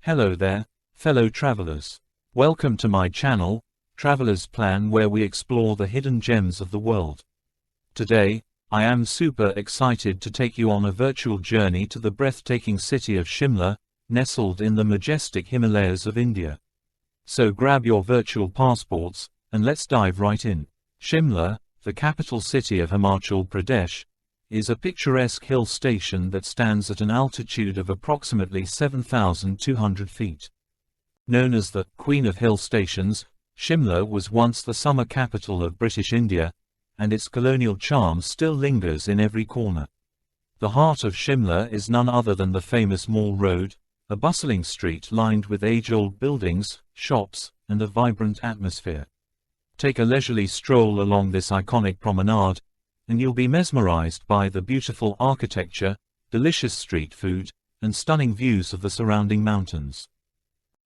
Hello there, fellow travelers. Welcome to my channel, Traveler's Plan, where we explore the hidden gems of the world. Today, I am super excited to take you on a virtual journey to the breathtaking city of Shimla, nestled in the majestic Himalayas of India. So grab your virtual passports, and let's dive right in. Shimla, the capital city of Himachal Pradesh, is a picturesque hill station that stands at an altitude of approximately 7,200 feet. Known as the Queen of Hill Stations, Shimla was once the summer capital of British India, and its colonial charm still lingers in every corner. The heart of Shimla is none other than the famous Mall Road, a bustling street lined with age-old buildings, shops, and a vibrant atmosphere. Take a leisurely stroll along this iconic promenade, and you'll be mesmerized by the beautiful architecture, delicious street food, and stunning views of the surrounding mountains.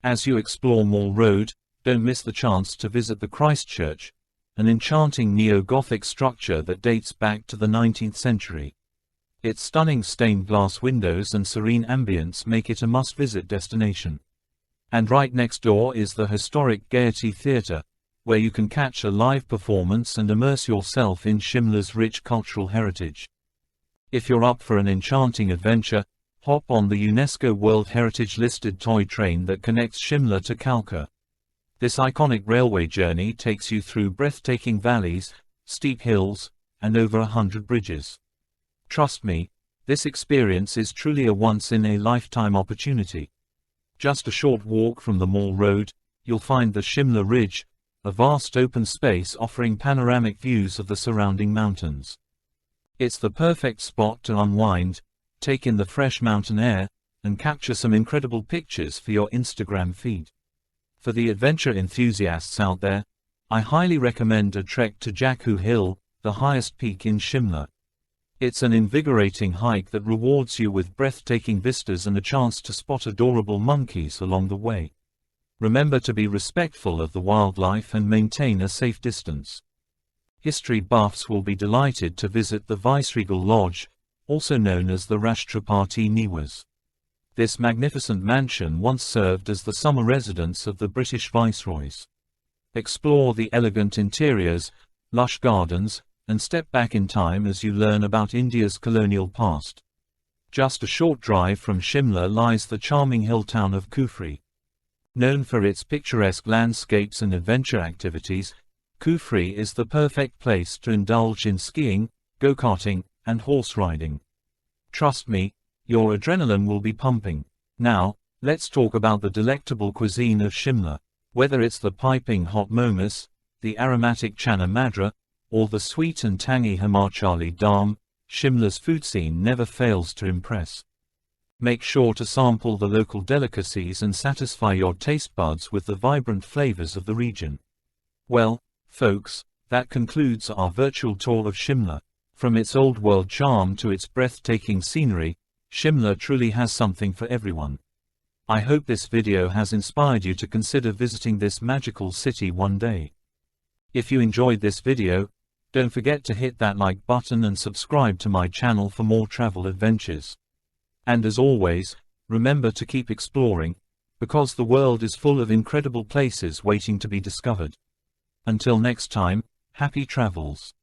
As you explore Mall Road, don't miss the chance to visit the Christ Church, an enchanting neo-Gothic structure that dates back to the 19th century. Its stunning stained glass windows and serene ambience make it a must-visit destination. And right next door is the historic Gaiety Theatre, where you can catch a live performance and immerse yourself in Shimla's rich cultural heritage. If you're up for an enchanting adventure, hop on the UNESCO World Heritage listed toy train that connects Shimla to Kalka. This iconic railway journey takes you through breathtaking valleys, steep hills, and over 100 bridges. Trust me, this experience is truly a once-in-a-lifetime opportunity. Just a short walk from the Mall Road, you'll find the Shimla Ridge, a vast open space offering panoramic views of the surrounding mountains. It's the perfect spot to unwind, take in the fresh mountain air, and capture some incredible pictures for your Instagram feed. For the adventure enthusiasts out there, I highly recommend a trek to Jakku Hill, the highest peak in Shimla. It's an invigorating hike that rewards you with breathtaking vistas and a chance to spot adorable monkeys along the way. Remember to be respectful of the wildlife and maintain a safe distance. History buffs will be delighted to visit the Viceregal Lodge, also known as the Rashtrapati Niwas. This magnificent mansion once served as the summer residence of the British viceroys. Explore the elegant interiors, lush gardens, and step back in time as you learn about India's colonial past. Just a short drive from Shimla lies the charming hill town of Kufri. Known for its picturesque landscapes and adventure activities, Kufri is the perfect place to indulge in skiing, go-karting, and horse riding. Trust me, your adrenaline will be pumping. Now, let's talk about the delectable cuisine of Shimla. Whether it's the piping hot momas, the aromatic chana madra, or the sweet and tangy Himachali dam, Shimla's food scene never fails to impress. Make sure to sample the local delicacies and satisfy your taste buds with the vibrant flavors of the region. Well, folks, that concludes our virtual tour of Shimla. From its old-world charm to its breathtaking scenery, Shimla truly has something for everyone. I hope this video has inspired you to consider visiting this magical city one day. If you enjoyed this video, don't forget to hit that like button and subscribe to my channel for more travel adventures. And as always, remember to keep exploring, because the world is full of incredible places waiting to be discovered. Until next time, happy travels.